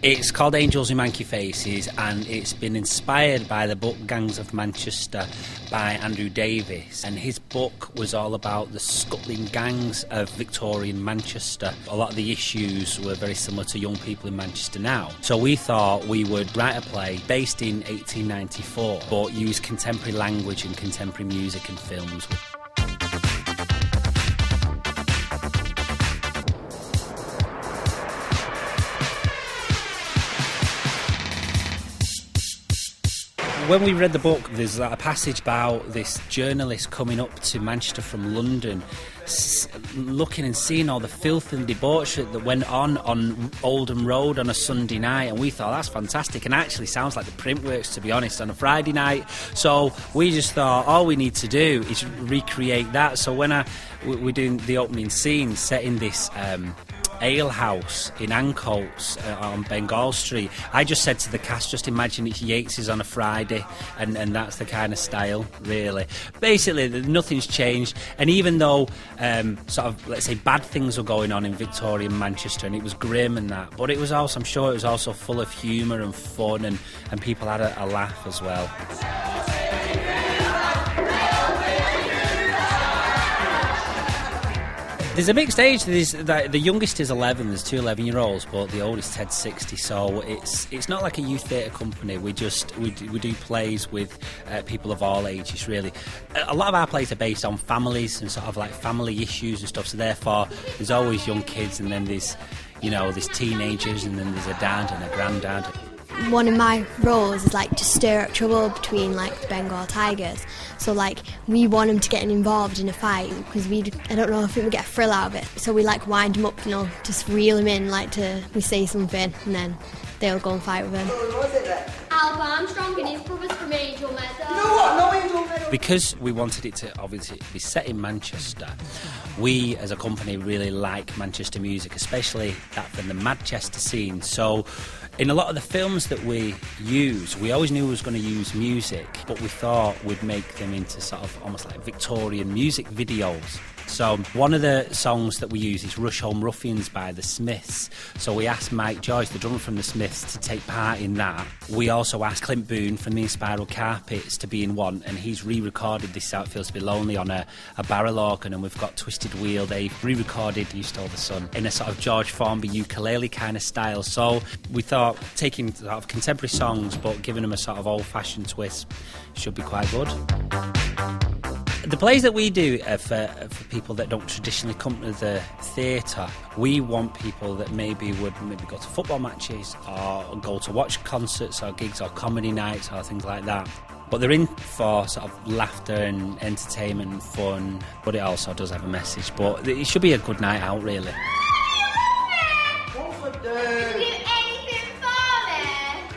It's called Angels with Manky Faces, and it's been inspired by the book Gangs of Manchester by Andrew Davies. And his book was all about the scuttling gangs of Victorian Manchester. A lot of the issues were very similar to young people in Manchester now. So we thought we would write a play based in 1894, but use contemporary language and contemporary music and films. When we read the book, there's a passage about this journalist coming up to Manchester from London, looking and seeing all the filth and debauchery that went on Oldham Road on a Sunday night, and we thought that's fantastic, and actually sounds like the Printworks, to be honest, on a Friday night. So we just thought all we need to do is recreate that. So when we're doing the opening scene, setting this ale house in Ancoats on Bengal Street, I just said to the cast, just imagine it's Yates's on a Friday, and that's the kind of style, really. Basically, nothing's changed, and even though sort of, let's say, bad things were going on in Victorian Manchester, and it was grim and that, but it was also, I'm sure it was also full of humour and fun, and people had a laugh as well. There's a mixed age. The youngest is 11. There's two 11-year-olds, but the oldest Ted's 60. So it's not like a youth theatre company. We do plays with people of all ages, really. A lot of our plays are based on families and sort of like family issues and stuff. So therefore, there's always young kids, and then there's teenagers, and then there's a dad and a granddad. One of my roles is like to stir up trouble between like the Bengal tigers. So like we want them to get involved in a fight because I don't know if we get a thrill out of it. So we like wind them up, just reel them in, we say something and then they'll go and fight with them. Alba Armstrong and his brothers from Angel Meadow. You know what? No Angel Meadow. Because we wanted it to obviously be set in Manchester, we as a company really like Manchester music, especially that from the Manchester scene. So in a lot of the films that we use, we always knew we was going to use music, but we thought we'd make them into sort of almost like Victorian music videos. So one of the songs that we use is Rush Home Ruffians by the Smiths. So we asked Mike Joyce, the drummer from the Smiths, to take part in that. We also asked Clint Boone from the Spiral Carpets to be in one, and he's re-recorded This How It Feels to Be Lonely on a barrel organ, and we've got Twisted Wheel. They've re-recorded You Stole the Sun in a sort of George Formby ukulele kind of style. So we thought taking sort of contemporary songs but giving them a sort of old-fashioned twist should be quite good. The plays that we do are for people that don't traditionally come to the theatre. We want people that maybe would go to football matches or go to watch concerts or gigs or comedy nights or things like that. But they're in for sort of laughter and entertainment and fun, but it also does have a message. But it should be a good night out, really. What's the Would you do anything for me?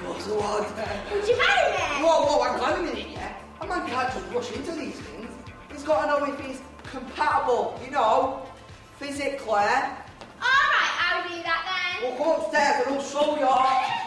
What's the what? Would you marry me? Whoa, hang on a minute, yeah? A man can't just rush into these things. He's got to know if he's compatible, physically. Alright, I'll do that then. Well, come upstairs and I'll show you.